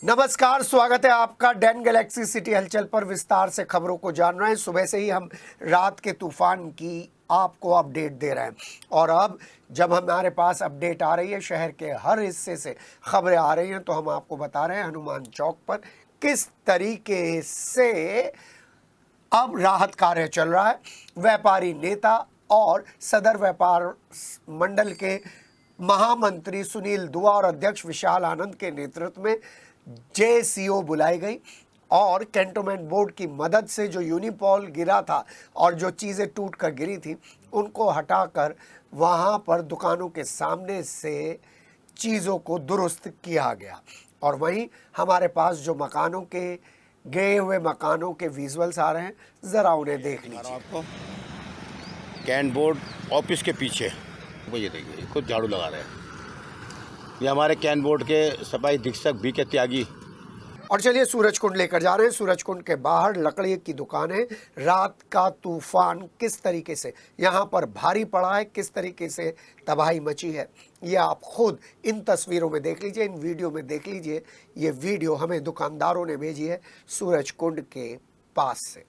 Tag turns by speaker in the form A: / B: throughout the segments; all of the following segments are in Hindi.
A: नमस्कार, स्वागत है आपका डैन गैलेक्सी सिटी हलचल पर। विस्तार से खबरों को जान रहे हैं। सुबह से ही हम रात के तूफान की आपको अपडेट दे रहे हैं और अब जब हमारे पास अपडेट आ रही है, शहर के हर हिस्से से खबरें आ रही हैं, तो हम आपको बता रहे हैं हनुमान चौक पर किस तरीके से अब राहत कार्य चल रहा है। व्यापारी नेता और सदर व्यापार मंडल के महामंत्री सुनील दुआ और अध्यक्ष विशाल आनंद के नेतृत्व में जेसीओ बुलाई गई और कैंटोनमेंट बोर्ड की मदद से जो यूनिपॉल गिरा था और जो चीज़ें टूट कर गिरी थी उनको हटाकर वहाँ पर दुकानों के सामने से चीज़ों को दुरुस्त किया गया। और वहीं हमारे पास जो मकानों के गए हुए मकानों के विजुअल्स आ रहे हैं, ज़रा उन्हें देख लीजिए।
B: आपको कैंट बोर्ड ऑफिस के पीछे वो ये देखिए खुद झाड़ू लगा रहे हैं। ये हमारे कैंट बोर्ड के सफाई अधीक्षक बी के त्यागी।
A: और चलिए सूरजकुंड लेकर जा रहे हैं। सूरजकुंड के बाहर लकड़ी की दुकान है। रात का तूफान किस तरीके से यहाँ पर भारी पड़ा है, किस तरीके से तबाही मची है, ये आप खुद इन तस्वीरों में देख लीजिए, इन वीडियो में देख लीजिए। ये वीडियो हमें दुकानदारों ने भेजी है सूरजकुंड के पास से।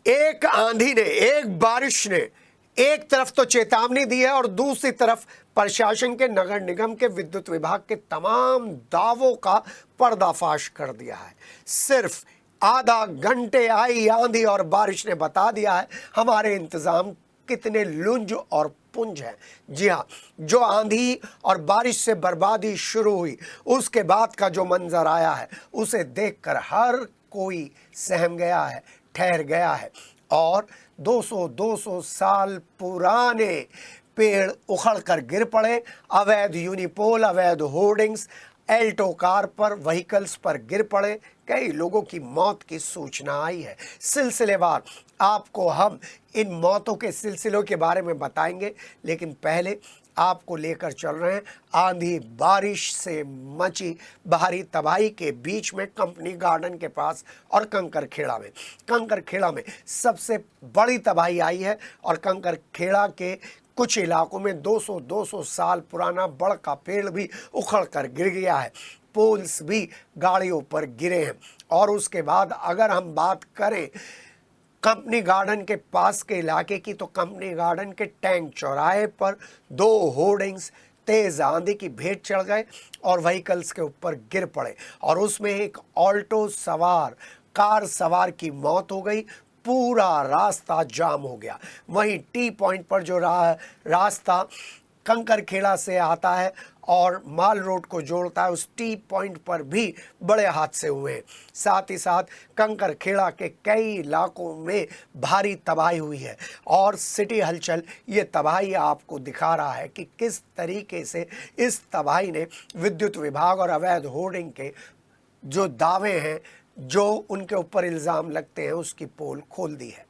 A: एक आंधी ने, एक बारिश ने एक तरफ तो चेतावनी दी है और दूसरी तरफ प्रशासन के, नगर निगम के, विद्युत विभाग के तमाम दावों का पर्दाफाश कर दिया है। सिर्फ आधा घंटे आई आंधी और बारिश ने बता दिया है हमारे इंतजाम कितने लुंज और पुंज हैं। जी हाँ, जो आंधी और बारिश से बर्बादी शुरू हुई उसके बाद का जो मंजर आया है उसे देखकर हर कोई सहम गया है, ठहर गया है। और 200 साल पुराने पेड़ उखड़ कर गिर पड़े। अवैध यूनिपोल, अवैध होर्डिंग्स एल्टो कार पर, व्हीकल्स पर गिर पड़े। कई लोगों की मौत की सूचना आई है। सिलसिलेवार आपको हम इन मौतों के सिलसिलों के बारे में बताएंगे, लेकिन पहले आपको लेकर चल रहे हैं आंधी बारिश से मची भारी तबाही के बीच में कंपनी गार्डन के पास और कंकरखेड़ा में। कंकरखेड़ा में सबसे बड़ी तबाही आई है और कंकरखेड़ा के कुछ इलाकों में 200 साल पुराना बड़ का पेड़ भी उखड़ कर गिर गया है। पोल्स भी गाड़ियों पर गिरे हैं। और उसके बाद अगर हम बात करें कंपनी गार्डन के पास के इलाके की, तो कंपनी गार्डन के टैंक चौराहे पर 2 होर्डिंग्स तेज आंधी की भेंट चढ़ गए और व्हीकल्स के ऊपर गिर पड़े और उसमें एक ऑल्टो सवार, कार सवार की मौत हो गई। पूरा रास्ता जाम हो गया। वहीं टी पॉइंट पर जो रास्ता कंकरखेड़ा से आता है और माल रोड को जोड़ता है, उस टी पॉइंट पर भी बड़े हादसे हुए हैं। साथ ही साथ कंकरखेड़ा के कई इलाकों में भारी तबाही हुई है और सिटी हलचल ये तबाही आपको दिखा रहा है कि किस तरीके से इस तबाही ने विद्युत विभाग और अवैध होर्डिंग के जो दावे हैं, जो उनके ऊपर इल्ज़ाम लगते हैं, उसकी पोल खोल दी है।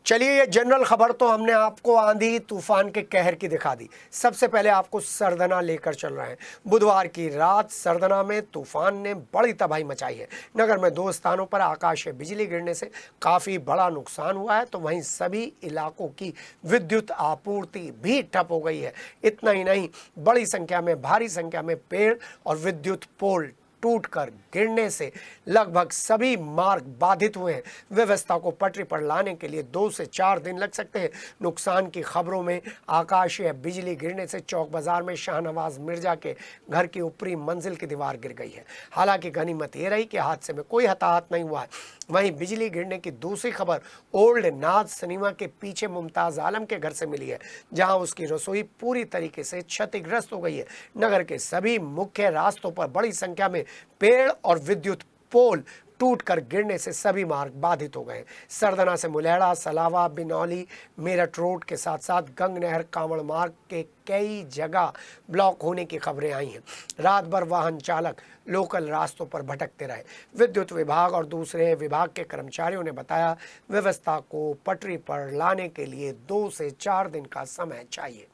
A: चलिए, ये जनरल खबर तो हमने आपको आंधी तूफान के कहर की दिखा दी। सबसे पहले आपको सरदना लेकर चल रहे हैं। बुधवार की रात सरदना में तूफान ने बड़ी तबाही मचाई है। नगर में 2 स्थानों पर आकाशीय बिजली गिरने से काफ़ी बड़ा नुकसान हुआ है, तो वहीं सभी इलाकों की विद्युत आपूर्ति भी ठप हो गई है। इतना ही नहीं, बड़ी संख्या में, भारी संख्या में पेड़ और विद्युत पोल टूटकर गिरने से लगभग सभी मार्ग बाधित हुए हैं। व्यवस्था को पटरी पर लाने के लिए 2 से 4 दिन लग सकते हैं। नुकसान की खबरों में आकाशीय बिजली गिरने से चौक बाजार में शाहनवाज मिर्जा के घर की ऊपरी मंजिल की दीवार गिर गई है। हालांकि गनीमत ये रही कि हादसे में कोई हताहत नहीं हुआ है। वहीं बिजली गिरने की दूसरी खबर ओल्ड नाज सिनेमा के पीछे मुमताज़ आलम के घर से मिली है, जहां उसकी रसोई पूरी तरीके से क्षतिग्रस्त हो गई है। नगर के सभी मुख्य रास्तों पर बड़ी संख्या में पेड़ और विद्युत पोल टूटकर गिरने से सभी मार्ग बाधित हो गए। सरदना से मुलेड़ा, सलावा, बिनौली, मेरठ रोड के साथ साथ गंग नहर, कांवड़ मार्ग के कई जगह ब्लॉक होने की खबरें आई हैं। रात भर वाहन चालक लोकल रास्तों पर भटकते रहे। विद्युत विभाग और दूसरे विभाग के कर्मचारियों ने बताया, व्यवस्था को पटरी पर लाने के लिए 2 से 4 दिन का समय चाहिए।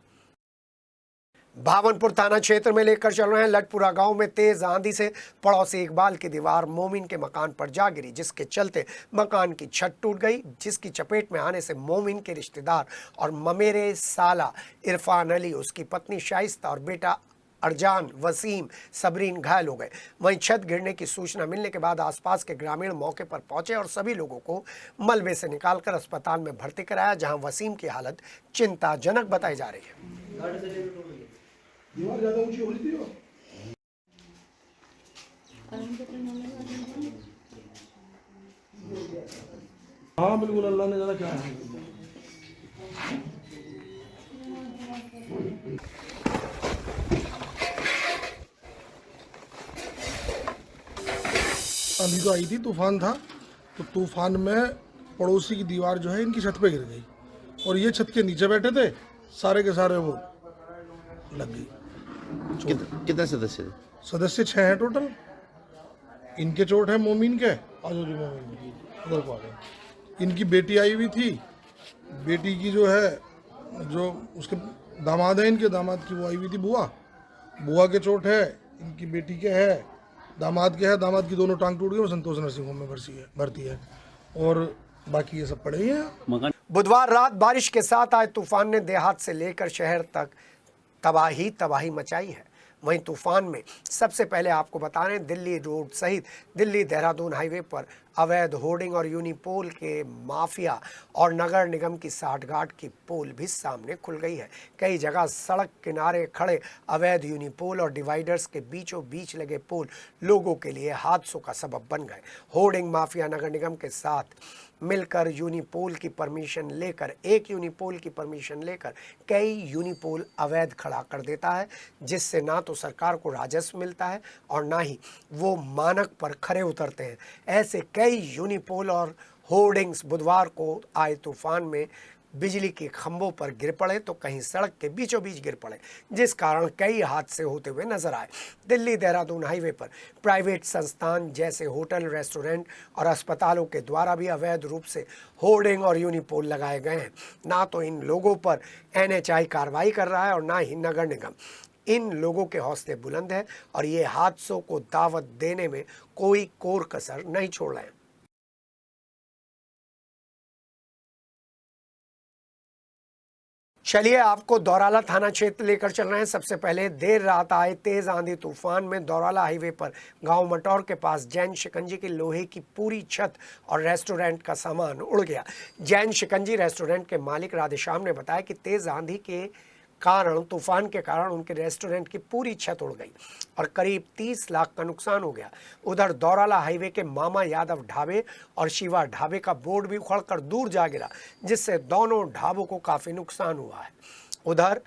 A: भावनपुर थाना क्षेत्र में लेकर चल रहे हैं। लटपुरा गांव में तेज आंधी से पड़ोसी इकबाल की दीवार मोमिन के मकान पर जा गिरी, जिसके चलते मकान की छत टूट गई, जिसकी चपेट में आने से मोमिन के रिश्तेदार और ममेरे साला इरफान अली, उसकी पत्नी शाइस्ता और बेटा अरजान, वसीम, सबरीन घायल हो गए। वहीं छत गिरने की सूचना मिलने के बाद आसपास के ग्रामीण मौके पर पहुंचे और सभी लोगों को मलबे से निकालकर अस्पताल में भर्ती कराया, जहां वसीम की हालत चिंताजनक बताई जा रही है।
C: हाँ बिल्कुल, अल्लाह ने ज़रा क्या है। अभी तो आई थी, तूफान था, तो तूफान में पड़ोसी की दीवार जो है इनकी छत पे गिर गई और ये छत के नीचे बैठे थे, सारे के सारे वो लग गई।
B: कितने सदस्य थे?
C: सदस्य 6 हैं टोटल। इनके चोट है मोमिन के, आजो जी मोमिन उधर को आ गए। इनकी बेटी आई हुई थी, बेटी की जो है, जो उसके दामाद है, इनके दामाद की वो आई हुई थी बुआ के चोट है, इनकी बेटी के है, दामाद के है, दामाद की दोनों टांग टूट गई, वो संतोष नर्सिंग होम में भर्ती है और बाकी ये सब पड़े ही हैं।
A: बुधवार रात बारिश के साथ आए तूफान ने देहात से लेकर शहर तक तबाही मचाई है। वहीं तूफान में सबसे पहले आपको बता रहे हैं, दिल्ली रोड सहित दिल्ली देहरादून हाईवे पर अवैध होर्डिंग और यूनिपोल के माफिया और नगर निगम की साठगांठ की पोल भी सामने खुल गई है। कई जगह सड़क किनारे खड़े अवैध यूनिपोल और डिवाइडर्स के बीचों बीच लगे पोल लोगों के लिए हादसों का सबब बन गए। होर्डिंग माफिया नगर निगम के साथ मिलकर एक यूनिपोल की परमिशन लेकर कई यूनिपोल अवैध खड़ा कर देता है, जिससे ना तो सरकार को राजस्व मिलता है और ना ही वो मानक पर खरे उतरते हैं। ऐसे कई यूनिपोल और होर्डिंग्स बुधवार को आए तूफान में बिजली के खंभों पर गिर पड़े तो कहीं सड़क के बीचों बीच गिर पड़े, जिस कारण कई हादसे होते हुए नजर आए। दिल्ली देहरादून हाईवे पर प्राइवेट संस्थान जैसे होटल, रेस्टोरेंट और अस्पतालों के द्वारा भी अवैध रूप से होर्डिंग और यूनिपोल लगाए गए हैं। ना तो इन लोगों पर NHI कार्रवाई कर रहा है और ना ही नगर निगम। इन लोगों के हौसले बुलंद हैं और ये हादसों को दावत देने में कोई कोर कसर नहीं छोड़ रहे हैं। चलिए आपको दौराला थाना क्षेत्र लेकर चल रहे हैं। सबसे पहले देर रात आए तेज आंधी तूफान में दौराला हाईवे पर गांव मटौर के पास जैन शिकंजी की लोहे की पूरी छत और रेस्टोरेंट का सामान उड़ गया। जैन शिकंजी रेस्टोरेंट के मालिक राधेश्याम ने बताया कि तेज आंधी के कारण, तूफान के कारण उनके रेस्टोरेंट की पूरी छत उड़ गई और करीब 30 लाख का नुकसान हो गया। उधर दौराला हाईवे के मामा यादव ढाबे और शिवा ढाबे का बोर्ड भी उखड़कर दूर जा गिरा, जिससे दोनों ढाबों को काफी नुकसान हुआ है। उधर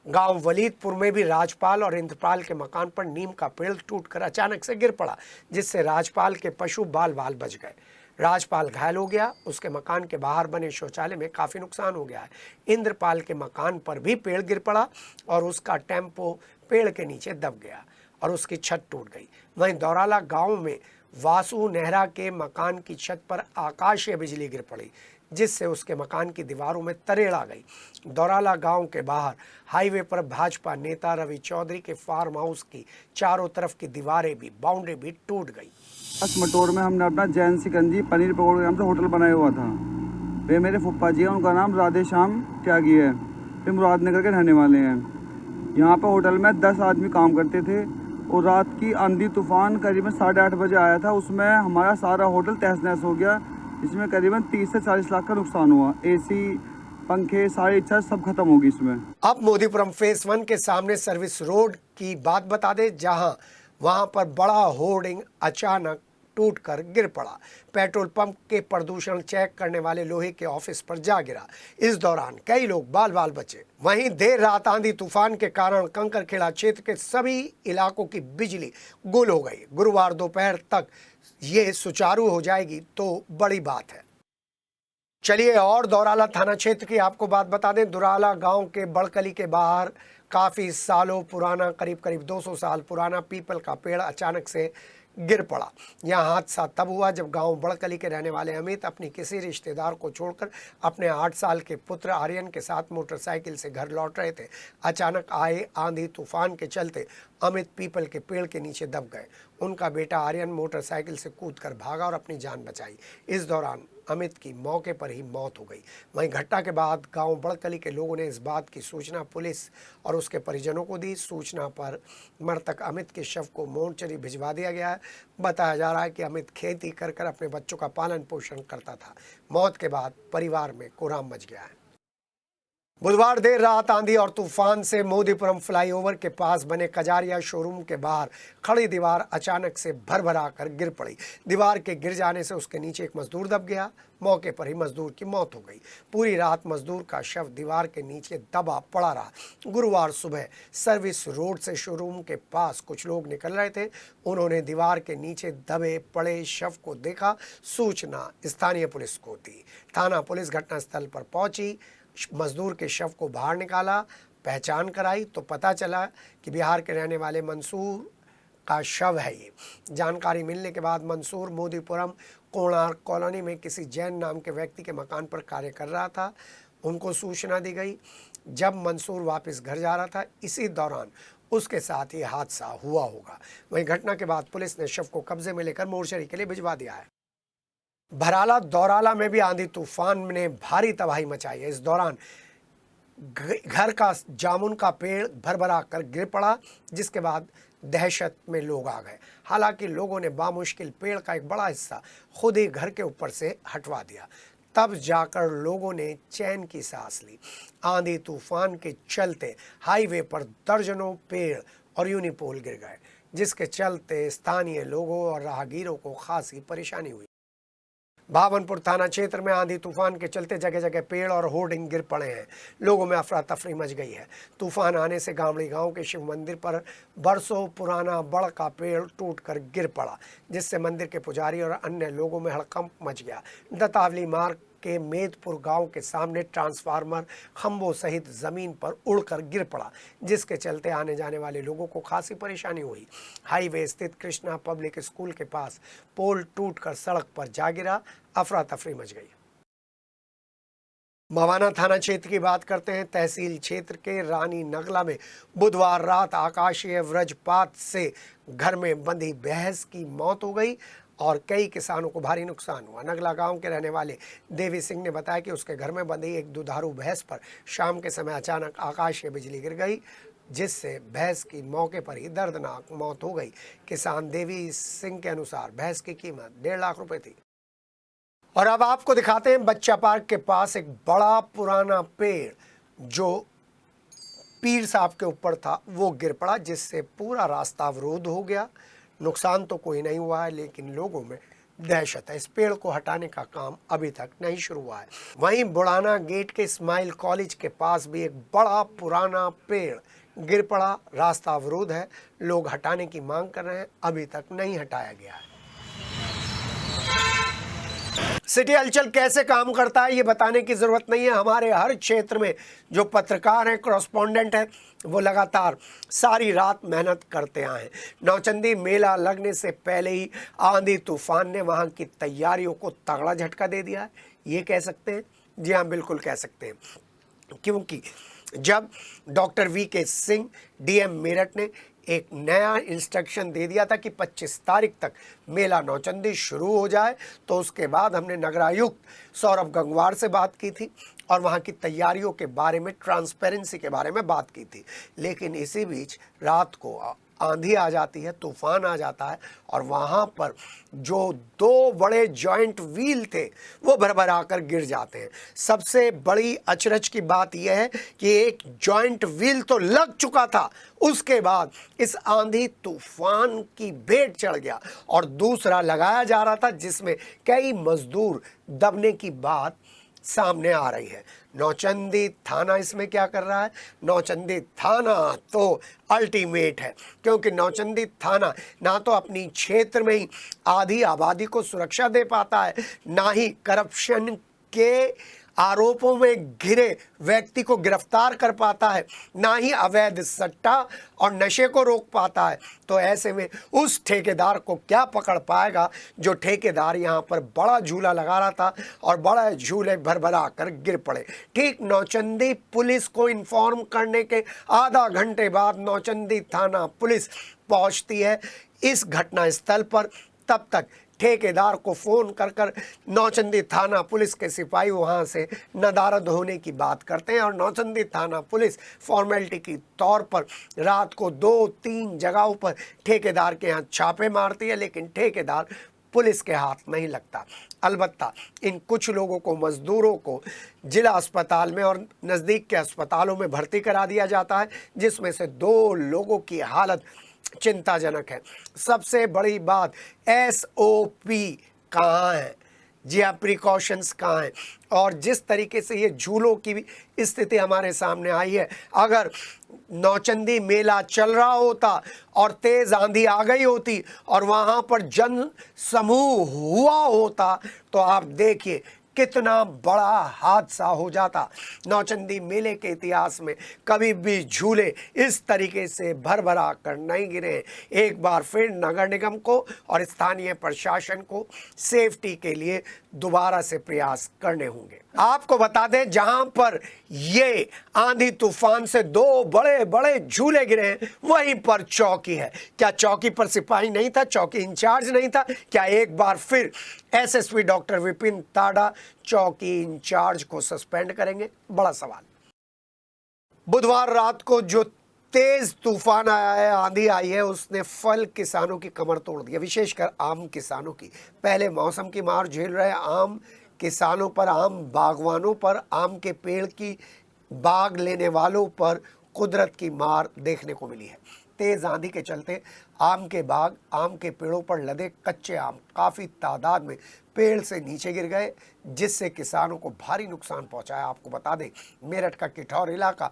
A: गांव वलीदपुर में भी राजपाल और इंद्रपाल के मकान पर नीम का पेड़ टूटकर अचानक से गिर पड़ा, जिससे राजपाल के पशु बाल बाल बच गए। राजपाल घायल हो गया, उसके मकान के बाहर बने शौचालय में काफ़ी नुकसान हो गया है। इंद्रपाल के मकान पर भी पेड़ गिर पड़ा और उसका टेम्पो पेड़ के नीचे दब गया और उसकी छत टूट गई। वहीं दौराला गांव में वासु नेहरा के मकान की छत पर आकाशीय बिजली गिर पड़ी, जिससे उसके मकान की दीवारों में तरेड़ आ गई। दौराला गांव के बाहर हाईवे पर भाजपा नेता रवि चौधरी के फार्म हाउस की चारों तरफ की दीवारें भी, बाउंड्री भी टूट गई।
D: मटौर में हमने अपना जैन शिकंजी पनीर पकौड़े के नाम से होटल बनाया हुआ था। वे मेरे फुप्पा जी हैं, उनका नाम राधेश्याम त्यागी है, वे मुरादनगर के रहने वाले हैं। यहाँ पर होटल में 10 आदमी काम करते थे और रात की आंधी तूफान करीबन 8:30 बजे आया था। उसमें हमारा सारा होटल तहस नहस हो गया, इसमें करीबन 30 से 40 लाख का नुकसान हुआ। AC, पंखे, सारी छत सब खत्म होगी इसमें।
A: अब मोदीपुरम फेज 1 के सामने सर्विस रोड की बात बता दे, जहाँ वहाँ पर बड़ा होर्डिंग अचानक टूटकर गिर पड़ा। पेट्रोल पंप के प्रदूषण चेक करने वाले लोहे के ऑफिस पर जा गिरा। इस दौरान कई लोग बाल बाल बचे। वहीं देर रात आंधी तूफान के कारण कंकरखेड़ा क्षेत्र के सभी इलाकों की बिजली गुल हो गई। गुरुवार दोपहर तक ये सुचारू हो जाएगी तो बड़ी बात है। चलिए और दौराला थाना क्षेत्र की आपको बात बता दें। दुराला गांव के बड़कली के बाहर काफ़ी सालों पुराना, करीब 200 साल पुराना पीपल का पेड़ अचानक से गिर पड़ा। यह हादसा तब हुआ जब गांव बड़कली के रहने वाले अमित अपनी किसी रिश्तेदार को छोड़कर अपने 8 साल के पुत्र आर्यन के साथ मोटरसाइकिल से घर लौट रहे थे। अचानक आए आंधी तूफान के चलते अमित पीपल के पेड़ के नीचे दब गए। उनका बेटा आर्यन मोटरसाइकिल से कूदकर भागा और अपनी जान बचाई। इस दौरान अमित की मौके पर ही मौत हो गई। वहीं घटना के बाद गांव बड़कली के लोगों ने इस बात की सूचना पुलिस और उसके परिजनों को दी। सूचना पर मृतक अमित के शव को मोर्चरी भिजवा दिया गया है। बताया जा रहा है कि अमित खेती कर अपने बच्चों का पालन पोषण करता था। मौत के बाद परिवार में कोहराम मच गया है। बुधवार देर रात आंधी और तूफान से मोदीपुरम फ्लाईओवर के पास बने कजारिया शोरूम के बाहर खड़ी दीवार अचानक से भरभरा कर गिर पड़ी। दीवार के गिर जाने से उसके नीचे एक मजदूर दब गया। मौके पर ही मजदूर की मौत हो गई। पूरी रात मजदूर का शव दीवार के नीचे दबा पड़ा रहा। गुरुवार सुबह सर्विस रोड से शोरूम के पास कुछ लोग निकल रहे थे। उन्होंने दीवार के नीचे दबे पड़े शव को देखा। सूचना स्थानीय पुलिस को दी। थाना पुलिस घटनास्थल पर पहुंची। मजदूर के शव को बाहर निकाला, पहचान कराई तो पता चला कि बिहार के रहने वाले मंसूर का शव है ये। जानकारी मिलने के बाद मंसूर मोदीपुरम कोणार्क कॉलोनी में किसी जैन नाम के व्यक्ति के मकान पर कार्य कर रहा था। उनको सूचना दी गई। जब मंसूर वापस घर जा रहा था, इसी दौरान उसके साथ ये हादसा हुआ होगा। वहीं घटना के बाद पुलिस ने शव को कब्जे में लेकर मोर्चरी के लिए भिजवा दिया है। भराला दौराला में भी आंधी तूफान ने भारी तबाही मचाई है। इस दौरान घर का जामुन का पेड़ भरभरा कर गिर पड़ा, जिसके बाद दहशत में लोग आ गए। हालांकि लोगों ने बामुश्किल पेड़ का एक बड़ा हिस्सा खुद ही घर के ऊपर से हटवा दिया। तब जाकर लोगों ने चैन की सांस ली। आंधी तूफान के चलते हाईवे पर दर्जनों पेड़ और यूनिपोल गिर गए, जिसके चलते स्थानीय लोगों और राहगीरों को खासी परेशानी हुई। भावनपुर थाना क्षेत्र में आंधी तूफान के चलते जगह जगह पेड़ और होर्डिंग गिर पड़े हैं। लोगों में अफरा तफरी मच गई है। तूफान आने से गांवड़ी गांव के शिव मंदिर पर बरसों पुराना बड़ का पेड़ टूटकर गिर पड़ा, जिससे मंदिर के पुजारी और अन्य लोगों में हड़कंप मच गया। दतावली मार्ग के मेदपुर गांव के सामने ट्रांसफार्मर खंभों सहित जमीन पर उड़कर गिर पड़ा, जिसके चलते आने जाने वाले लोगों को खासी परेशानी हुई। हाईवे स्थित कृष्णा पब्लिक स्कूल के पास पोल टूटकर सड़क पर जा गिरा। अफरा तफरी मच गई। मवाना थाना क्षेत्र की बात करते हैं। तहसील क्षेत्र के रानी नगला में बुधवार रात आकाशीय वज्रपात से घर में बंधी भैंस की मौत हो गई और कई किसानों को भारी नुकसान हुआ। नगला गांव के रहने वाले देवी सिंह ने बताया कि उसके घर में बंधी एक दुधारू भैंस पर शाम के समय अचानक आकाशीय बिजली गिर गई, जिससे भैंस की मौके पर ही दर्दनाक मौत हो गई। किसान देवी सिंह के अनुसार भैंस की कीमत 1.5 लाख रुपए थी। और अब आपको दिखाते हैं बच्चा पार्क के पास एक बड़ा पुराना पेड़ जो पीर साहब के ऊपर था वो गिर पड़ा, जिससे पूरा रास्ता अवरुद्ध हो गया। नुकसान तो कोई नहीं हुआ है, लेकिन लोगों में दहशत है। इस पेड़ को हटाने का काम अभी तक नहीं शुरू हुआ है। वहीं बुढ़ाना गेट के स्माइल कॉलेज के पास भी एक बड़ा पुराना पेड़ गिर पड़ा। रास्ता अवरुद्ध है। लोग हटाने की मांग कर रहे हैं, अभी तक नहीं हटाया गया है। सिटी हलचल कैसे काम करता है ये बताने की जरूरत नहीं है। हमारे हर क्षेत्र में जो पत्रकार हैं, कॉरेस्पॉन्डेंट हैं, वो लगातार सारी रात मेहनत करते आए हैं। नौचंदी मेला लगने से पहले ही आंधी तूफान ने वहां की तैयारियों को तगड़ा झटका दे दिया है, ये कह सकते हैं। जी हाँ, बिल्कुल कह सकते हैं, क्योंकि जब doctor VK. Singh DM Meerut ने एक नया इंस्ट्रक्शन दे दिया था कि 25 तारीख तक मेला नौचंदी शुरू हो जाए, तो उसके बाद हमने नगरायुक्त सौरभ गंगवार से बात की थी और वहाँ की तैयारियों के बारे में, ट्रांसपेरेंसी के बारे में बात की थी। लेकिन इसी बीच रात को आंधी आ जाती है, तूफान आ जाता है और वहाँ पर जो 2 बड़े जॉइंट व्हील थे वो भरभरा कर गिर जाते हैं। सबसे बड़ी अचरज की बात यह है कि एक जॉइंट व्हील तो लग चुका था, उसके बाद इस आंधी तूफान की भेंट चढ़ गया और दूसरा लगाया जा रहा था, जिसमें कई मजदूर दबने की बात सामने आ रही है। नौचंदी थाना इसमें क्या कर रहा है? नौचंदी थाना तो अल्टीमेट है, क्योंकि नौचंदी थाना ना तो अपनी क्षेत्र में ही आधी आबादी को सुरक्षा दे पाता है, ना ही करप्शन के आरोपों में घिरे व्यक्ति को गिरफ्तार कर पाता है, ना ही अवैध सट्टा और नशे को रोक पाता है। तो ऐसे में उस ठेकेदार को क्या पकड़ पाएगा जो ठेकेदार यहाँ पर बड़ा झूला लगा रहा था और बड़ा झूले भरभरा कर गिर पड़े। ठीक नौचंदी पुलिस को इन्फॉर्म करने के आधा घंटे बाद नौचंदी थाना पुलिस पहुँचती है इस घटना स्थल पर। तब तक ठेकेदार को फ़ोन कर कर नौचंदी थाना पुलिस के सिपाही वहाँ से नदारद होने की बात करते हैं और नौचंदी थाना पुलिस फॉर्मेलिटी की तौर पर रात को 2-3 जगहों पर ठेकेदार के यहाँ छापे मारती है, लेकिन ठेकेदार पुलिस के हाथ नहीं लगता। अलबत्ता इन कुछ लोगों को, मजदूरों को जिला अस्पताल में और नज़दीक के अस्पतालों में भर्ती करा दिया जाता है, जिसमें से 2 लोगों की हालत चिंताजनक है। सबसे बड़ी बात, SOP कहाँ है, जी हाँ, प्रिकॉशंस कहाँ हैं। और जिस तरीके से ये झूलों की स्थिति हमारे सामने आई है, अगर नौचंदी मेला चल रहा होता और तेज आंधी आ गई होती और वहाँ पर जन समूह हुआ होता तो आप देखिए कितना बड़ा हादसा हो जाता। नौचंदी मेले के इतिहास में कभी भी झूले इस तरीके से भरभरा कर नहीं गिरे। एक बार फिर नगर निगम को और स्थानीय प्रशासन को सेफ्टी के लिए दोबारा से प्रयास करने होंगे। आपको बता दें, जहां पर ये आंधी तूफान से 2 बड़े बड़े झूले गिरे हैं, वहीं पर चौकी है। क्या चौकी पर सिपाही नहीं था, चौकी इंचार्ज नहीं था? क्या एक बार फिर SSP डॉक्टर विपिन ताड़ा चौकी इंचार्ज को सस्पेंड करेंगे? बड़ा सवाल। बुधवार रात को जो तेज तूफान आया है, आंधी आई है, उसने फल किसानों की कमर तोड़ दी है, विशेषकर आम किसानों की। पहले मौसम की मार झेल रहे आम किसानों पर, आम बागवानों पर, आम के पेड़ की बाग लेने वालों पर कुदरत की मार देखने को मिली है। तेज आंधी के चलते आम के बाग, आम के पेड़ों पर लदे कच्चे आम काफ़ी तादाद में पेड़ से नीचे गिर गए, जिससे किसानों को भारी नुकसान पहुंचा है। आपको बता दें, मेरठ का किठौर इलाका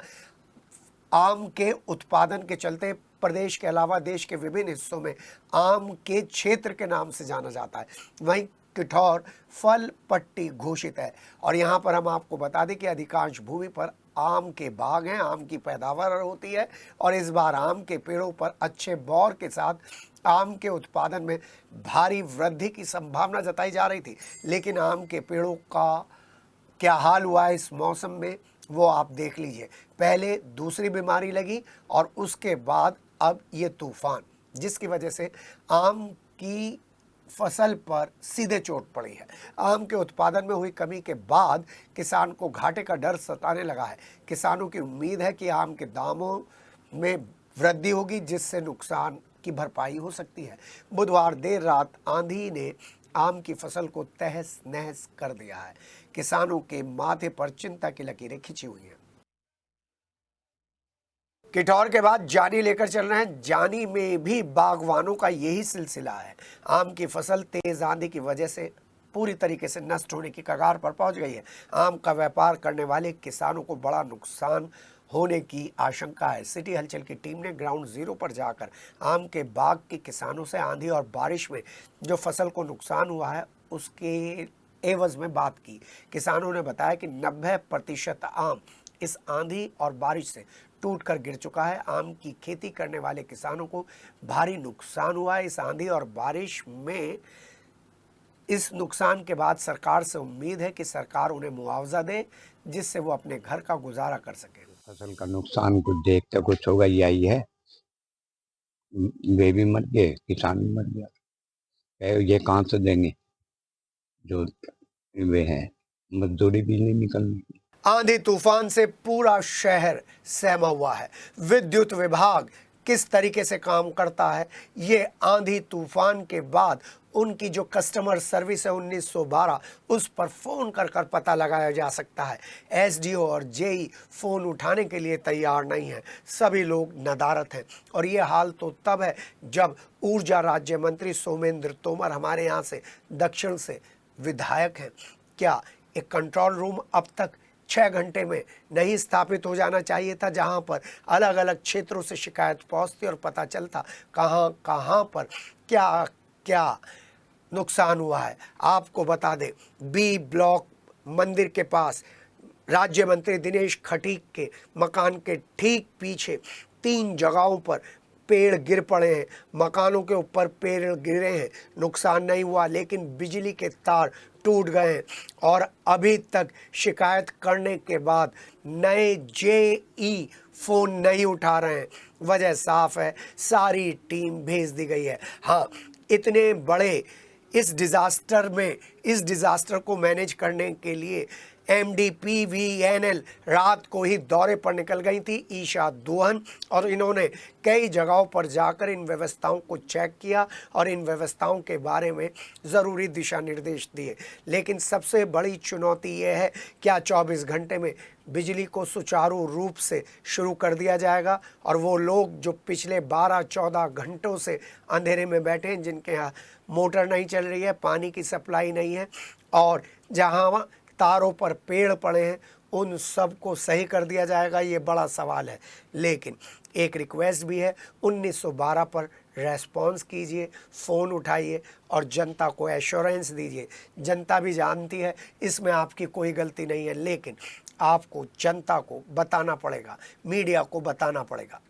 A: आम के उत्पादन के चलते प्रदेश के अलावा देश के विभिन्न हिस्सों में आम के क्षेत्र के नाम से जाना जाता है। वहीं किठौर फल पट्टी घोषित है और यहाँ पर हम आपको बता दें कि अधिकांश भूमि पर आम के बाग हैं, आम की पैदावार होती है और इस बार आम के पेड़ों पर अच्छे बौर के साथ आम के उत्पादन में भारी वृद्धि की संभावना जताई जा रही थी। लेकिन आम के पेड़ों का क्या हाल हुआ है इस मौसम में, वो आप देख लीजिए। पहले दूसरी बीमारी लगी और उसके बाद अब ये तूफान, जिसकी वजह से आम की फसल पर सीधे चोट पड़ी है। आम के उत्पादन में हुई कमी के बाद किसान को घाटे का डर सताने लगा है। किसानों की उम्मीद है कि आम के दामों में वृद्धि होगी, जिससे नुकसान की भरपाई हो सकती है। बुधवार देर रात आंधी ने आम की फसल को तहस नहस कर दिया है। किसानों के माथे पर चिंता की लकीरें खिंची हुई हैं। किठौर के बाद जानी लेकर चल रहे हैं। जानी में भी बागवानों का यही सिलसिला है। आम की फसल तेज आंधी की वजह से पूरी तरीके से नष्ट होने की कगार पर पहुंच गई है। आम का व्यापार करने वाले किसानों को बड़ा नुकसान होने की आशंका है। सिटी हलचल की टीम ने ग्राउंड जीरो पर जाकर आम के बाग के किसानों से आंधी और बारिश में जो फसल को नुकसान हुआ है उसके एवज में बात की। किसानों ने बताया कि 90% आम इस आंधी और बारिश से टूटकर गिर चुका है। आम की खेती करने वाले किसानों को भारी नुकसान हुआ है। इस आंधी और बारिश में इस नुकसान के बाद सरकार से उम्मीद है कि सरकार उन्हें मुआवजा दे, जिससे वो अपने घर का गुजारा कर सके।
E: फसल का नुकसान कुछ देखते कुछ होगा ही है। वे भी मर गए, किसान भी मर गया। ये कहाँ से देंगे जो वे हैं, मजदूरी भी नहीं निकलनी।
A: आंधी तूफान से पूरा शहर सहमा हुआ है। विद्युत विभाग किस तरीके से काम करता है, ये आंधी तूफान के बाद उनकी जो कस्टमर सर्विस है 1912, उस पर फ़ोन कर कर पता लगाया जा सकता है। SDO और JE फ़ोन उठाने के लिए तैयार नहीं है। सभी लोग नदारत हैं और ये हाल तो तब है जब ऊर्जा राज्य मंत्री सोमेंद्र तोमर हमारे यहाँ से दक्षिण से विधायक हैं। क्या एक कंट्रोल रूम अब तक 6 घंटे में नहीं स्थापित हो जाना चाहिए था, जहां पर अलग अलग क्षेत्रों से शिकायत पहुंचती और पता चलता कहां पर क्या क्या नुकसान हुआ है। आपको बता दें, B ब्लॉक मंदिर के पास राज्य मंत्री दिनेश खटीक के मकान के ठीक पीछे 3 जगहों पर पेड़ गिर पड़े हैं। मकानों के ऊपर पेड़ गिरे हैं, नुकसान नहीं हुआ, लेकिन बिजली के तार टूट गए हैं और अभी तक शिकायत करने के बाद नए JE फ़ोन नहीं उठा रहे हैं। वजह साफ है, सारी टीम भेज दी गई है। हाँ, इतने बड़े इस डिज़ास्टर को मैनेज करने के लिए MDPVNL रात को ही दौरे पर निकल गई थी ईशा दोहन, और इन्होंने कई जगहों पर जाकर इन व्यवस्थाओं को चेक किया और इन व्यवस्थाओं के बारे में ज़रूरी दिशा निर्देश दिए। लेकिन सबसे बड़ी चुनौती ये है, क्या 24 घंटे में बिजली को सुचारू रूप से शुरू कर दिया जाएगा, और वो लोग जो पिछले 12-14 घंटों से अंधेरे में बैठे हैं, जिनके यहाँ मोटर नहीं चल रही है, पानी की सप्लाई नहीं है, और जहाँ तारों पर पेड़ पड़े हैं, उन सब को सही कर दिया जाएगा, ये बड़ा सवाल है। लेकिन एक रिक्वेस्ट भी है, 1912 पर रेस्पॉन्स कीजिए, फ़ोन उठाइए और जनता को एश्योरेंस दीजिए। जनता भी जानती है इसमें आपकी कोई गलती नहीं है, लेकिन आपको जनता को बताना पड़ेगा, मीडिया को बताना पड़ेगा।